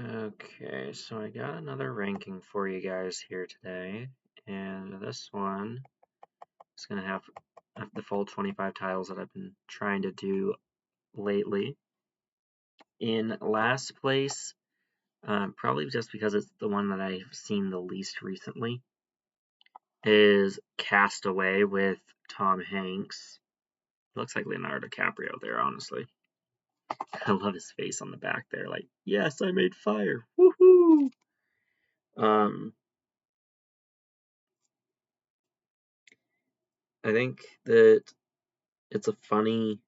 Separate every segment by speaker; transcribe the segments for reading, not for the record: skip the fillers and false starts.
Speaker 1: Okay, so I got another ranking for you guys here today, and this one is going to have the full 25 titles that I've been trying to do lately. In last place, probably just because it's the one that I've seen the least recently, is Cast Away with Tom Hanks. Looks like Leonardo DiCaprio there, honestly. I love his face on the back there, like, yes, I made fire, woohoo! I think that it's a funny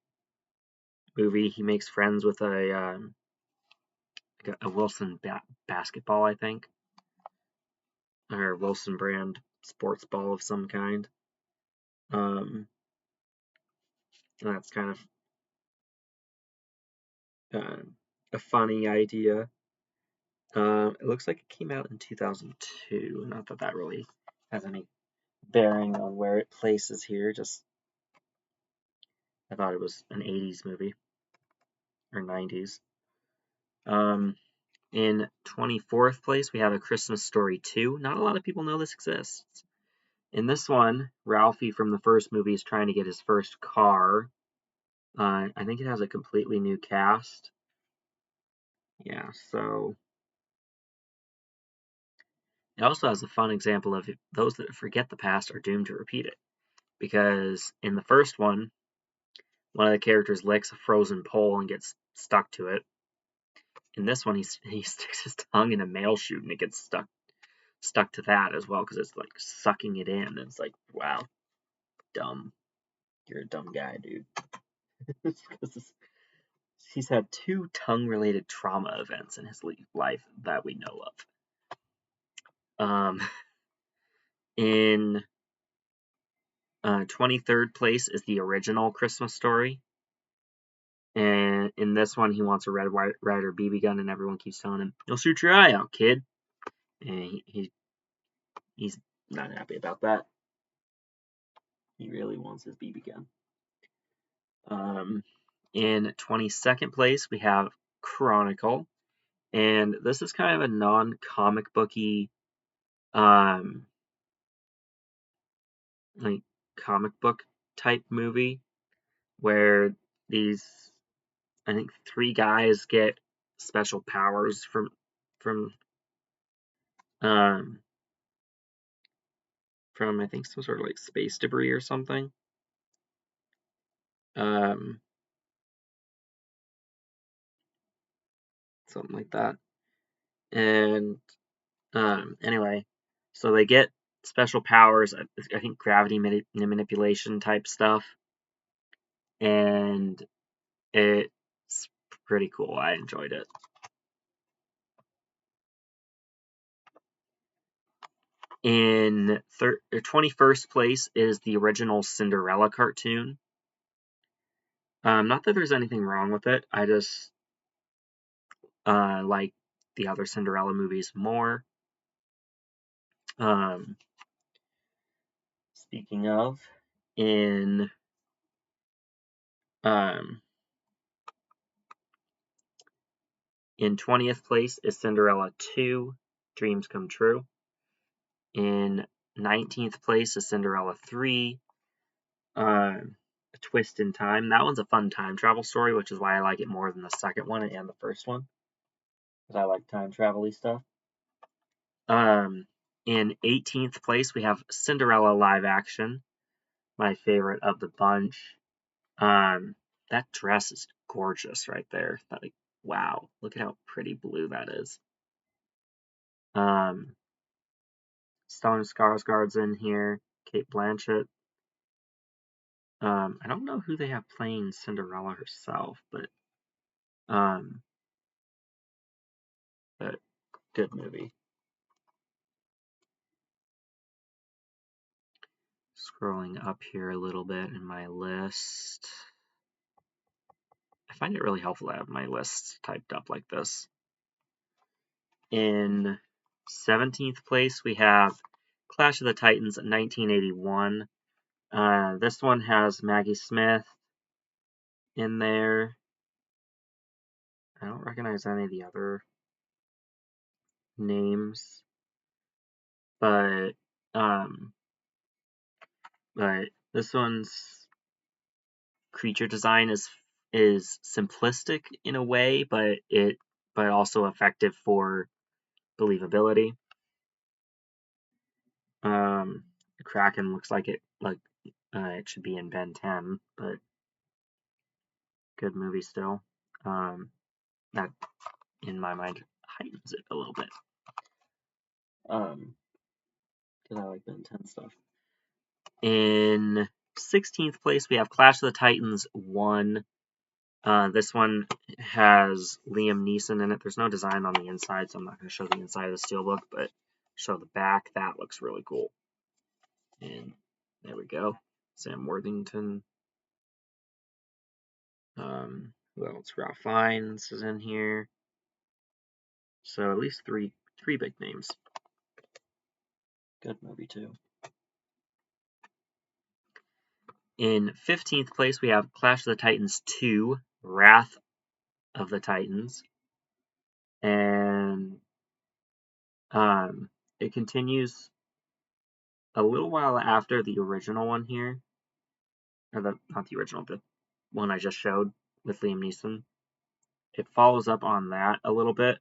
Speaker 1: movie. He makes friends with a Wilson basketball, I think, or Wilson brand sports ball of some kind. And that's kind of uh, a funny idea. It looks like it came out in 2002. Not that that really has any bearing on where it places here. Just I thought it was an 80s movie or 90s. In 24th place, we have A Christmas Story 2. Not a lot of people know this exists. In this one, Ralphie from the first movie is trying to get his first car. I think it has a completely new cast. Yeah, so it also has a fun example of those that forget the past are doomed to repeat it. Because in the first one of the characters licks a frozen pole and gets stuck to it. In this one, he sticks his tongue in a mail chute and it gets stuck to that as well because it's like sucking it in. And it's like, wow, dumb. You're a dumb guy, dude. He's had 2 tongue-related trauma events in his life that we know of. In 23rd place is the original Christmas Story. And in this one, he wants a Red Ryder BB gun, and everyone keeps telling him, "You'll shoot your eye out, kid." And he's not happy about that. He really wants his BB gun. In 22nd place, we have Chronicle. And this is kind of a non-comic booky, like comic book type movie where these, I think, 3 guys get special powers from um from I think some sort of like space debris or something. Um, Something like that. And anyway, so they get special powers. I think gravity manipulation type stuff, and it's pretty cool. I enjoyed it. In 21st place is the original Cinderella cartoon. Not that there's anything wrong with it. I just like the other Cinderella movies more. Speaking of, in um, in 20th place is Cinderella 2, Dreams Come True. In 19th place is Cinderella 3, A Twist in Time. That one's a fun time travel story, which is why I like it more than the second one and the first one. Because I like time travel-y stuff. In 18th place, we have Cinderella live action, my favorite of the bunch. That dress is gorgeous right there. Like, wow, look at how pretty blue that is. Stellan Skarsgård's in here, Cate Blanchett. I don't know who they have playing Cinderella herself, but good movie. Scrolling up here a little bit in my list. I find it really helpful to have my lists typed up like this. In 17th place, we have Clash of the Titans 1981. This one has Maggie Smith in there. I don't recognize any of the other names, but this one's creature design is simplistic in a way, but also effective for believability. The Kraken looks like it should be in Ben 10, but good movie still. That in my mind heightens it a little bit. Because I like Ben 10 stuff. In 16th place, we have Clash of the Titans 1. This one has Liam Neeson in it. There's no design on the inside, so I'm not going to show the inside of the steelbook, but show the back. That looks really cool. And there we go. Sam Worthington. Who else? Ralph Fiennes is in here. So at least three big names. Good movie too. In 15th place, we have Clash of the Titans 2, Wrath of the Titans. And it continues a little while after the original one here. Or not the original, the one I just showed with Liam Neeson. It follows up on that a little bit.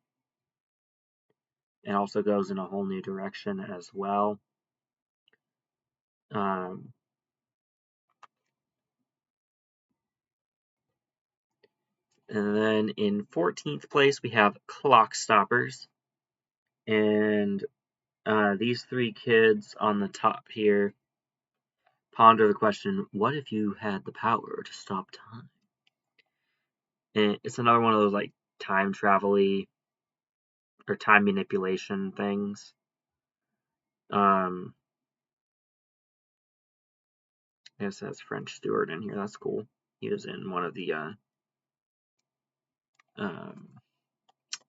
Speaker 1: It also goes in a whole new direction as well. And then in 14th place, we have Clock Stoppers. And these three kids on the top here ponder the question, what if you had the power to stop time? And it's another one of those like time travel-y or time manipulation things. It says French Stewart in here. That's cool. He was in one of the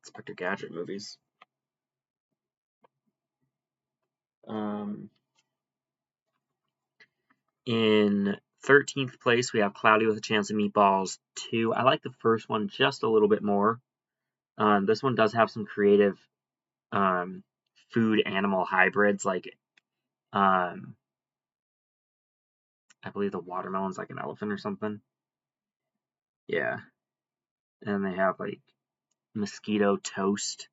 Speaker 1: Inspector Gadget movies. In 13th place, we have Cloudy with a Chance of Meatballs 2. I like the first one just a little bit more. This one does have some creative food-animal hybrids, like I believe the watermelon's like an elephant or something. Yeah. And they have like mosquito toast.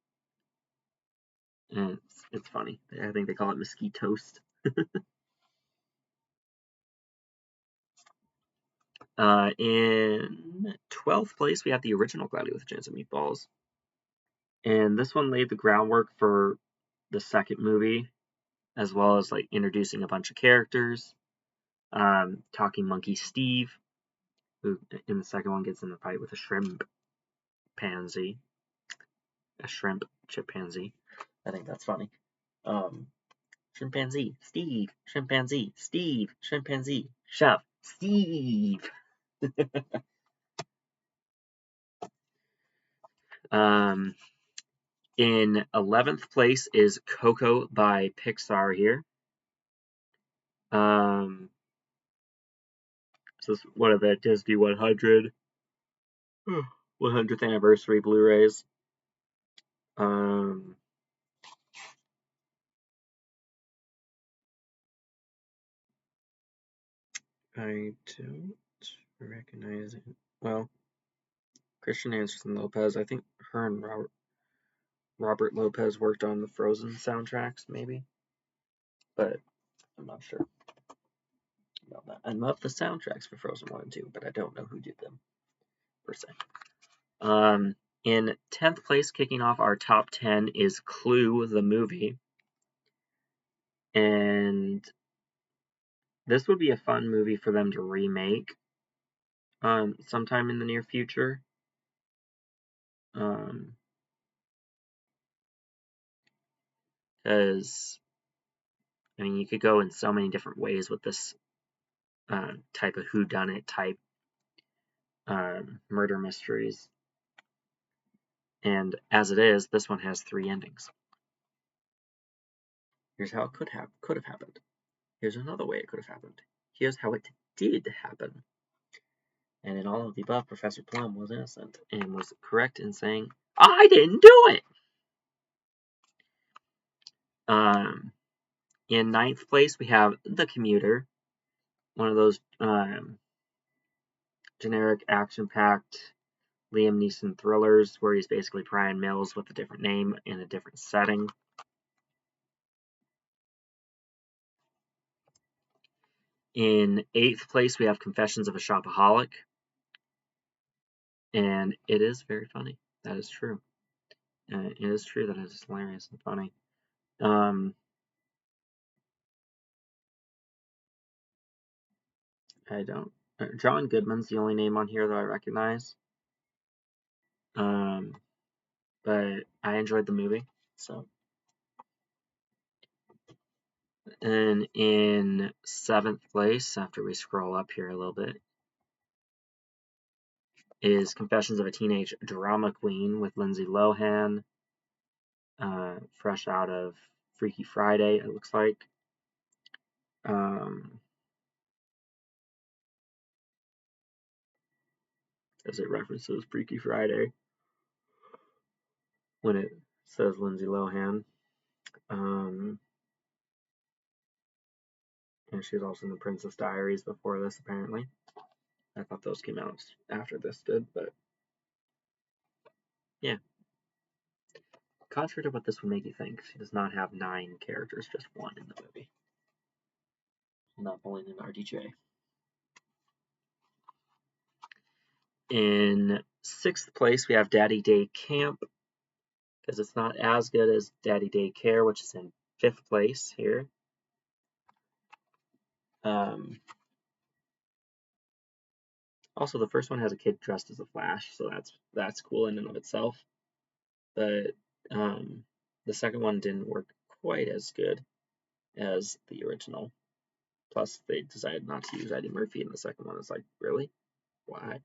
Speaker 1: And it's funny. I think they call it mosquito toast. In 12th place, we have the original Cloudy with a Chance of Meatballs. And this one laid the groundwork for the second movie, as well as like introducing a bunch of characters. Talking Monkey Steve, who in the second one gets in a fight with a shrimp pansy. A shrimp chimpanzee. I think that's funny. Chimpanzee, Steve, chimpanzee, Steve, chimpanzee, chef, Steve. In 11th place is Coco by Pixar here. This is one of the Disney 100th anniversary Blu-rays. I don't recognize it. Well, Christian Anderson Lopez. I think her and Robert Lopez worked on the Frozen soundtracks, maybe. But I'm not sure about that. I love the soundtracks for Frozen 1 and 2, but I don't know who did them, per se. In 10th place, kicking off our top 10 is Clue, the movie. And this would be a fun movie for them to remake sometime in the near future. Because, I mean, you could go in so many different ways with this type of whodunit type murder mysteries. And as it is, this one has 3 endings. Here's how it could have happened. Here's another way it could have happened. Here's how it did happen. And in all of the above, Professor Plum was innocent and was correct in saying, I didn't do it! In ninth place, we have The Commuter, one of those generic action-packed Liam Neeson thrillers where he's basically Brian Mills with a different name in a different setting. In eighth place, we have Confessions of a Shopaholic, and it is very funny. That is true. It is true that it is hilarious and funny. I don't. John Goodman's the only name on here that I recognize. But I enjoyed the movie. So, and in seventh place, after we scroll up here a little bit, is Confessions of a Teenage Drama Queen with Lindsay Lohan, fresh out of Freaky Friday, it looks like. As it references Freaky Friday when it says Lindsay Lohan. And she was also in The Princess Diaries before this, apparently. I thought those came out after this did, but yeah. Contrary to what this would make you think, she does not have 9 characters, just 1 in the movie. Not pulling in RDJ. In 6th place, we have Daddy Day Camp, because it's not as good as Daddy Day Care, which is in 5th place here. Also, the first one has a kid dressed as a Flash, so that's cool in and of itself. But the second one didn't work quite as good as the original. Plus, they decided not to use Eddie Murphy in the second one. It's like, really? Why?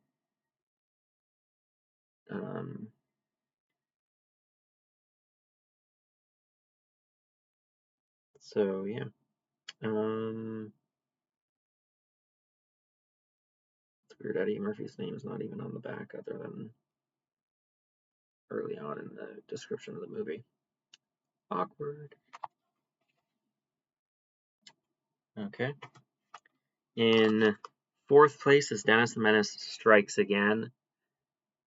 Speaker 1: So yeah. It's weird Eddie Murphy's name is not even on the back other than early on in the description of the movie. Awkward. Okay. In 4th place is Dennis the Menace Strikes Again.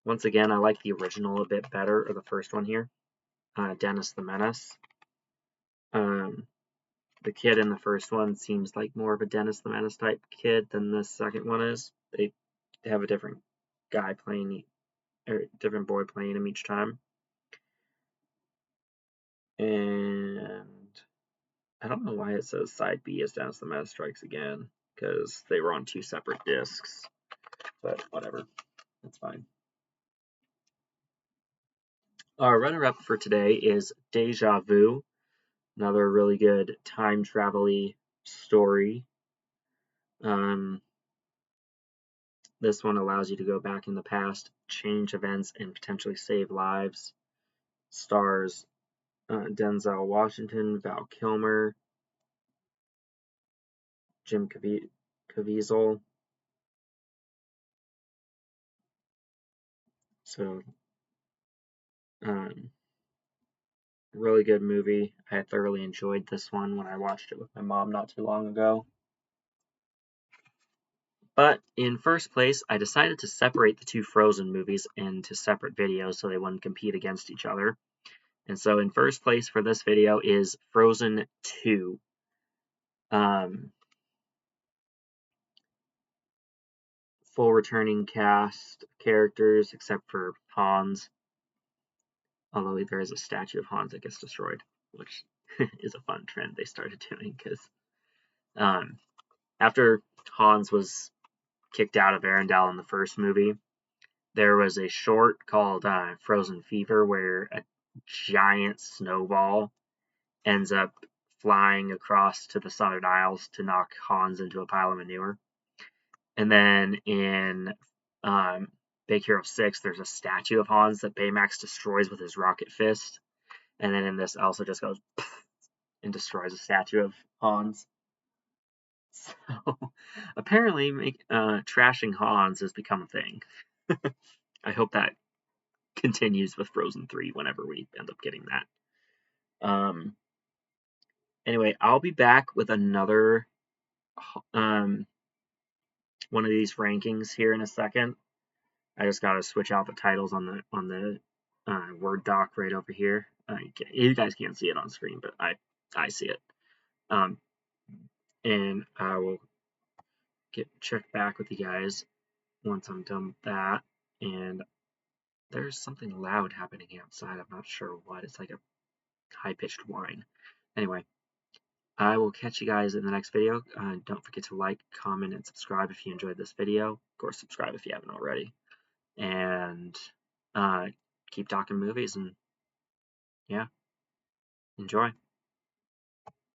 Speaker 1: Once again, I like the original a bit better, or the first one here. Dennis the Menace. The kid in the first one seems like more of a Dennis the Menace type kid than the second one is. They have a different guy playing, or different boy playing him each time. And I don't know why it says side B is Dennis the Menace Strikes Again, because they were on 2 separate discs. But whatever, that's fine. Our runner-up for today is Deja Vu, another really good time travel-y story. This one allows you to go back in the past, change events, and potentially save lives. Stars Denzel Washington, Val Kilmer, Jim Caviezel. So, really good movie. I thoroughly enjoyed this one when I watched it with my mom not too long ago. But in first place, I decided to separate the 2 Frozen movies into separate videos so they wouldn't compete against each other. And so in first place for this video is Frozen 2. Full returning cast characters except for Hans. Although there is a statue of Hans that gets destroyed, which is a fun trend they started doing because after Hans was kicked out of Arendelle in the first movie, there was a short called Frozen Fever where a giant snowball ends up flying across to the Southern Isles to knock Hans into a pile of manure. And then in Big Hero 6, there's a statue of Hans that Baymax destroys with his rocket fist. And then in this, Elsa just goes and destroys a statue of Hans. So apparently, trashing Hans has become a thing. I hope that continues with Frozen 3 whenever we end up getting that. Anyway, I'll be back with another one of these rankings here in a second. I just gotta switch out the titles on the Word doc right over here. You guys can't see it on screen, but I see it. And I will check back with you guys once I'm done with that. And there's something loud happening outside. I'm not sure what. It's like a high-pitched whine. Anyway, I will catch you guys in the next video. Don't forget to like, comment, and subscribe if you enjoyed this video. Of course, subscribe if you haven't already. And keep talking movies, and yeah, enjoy.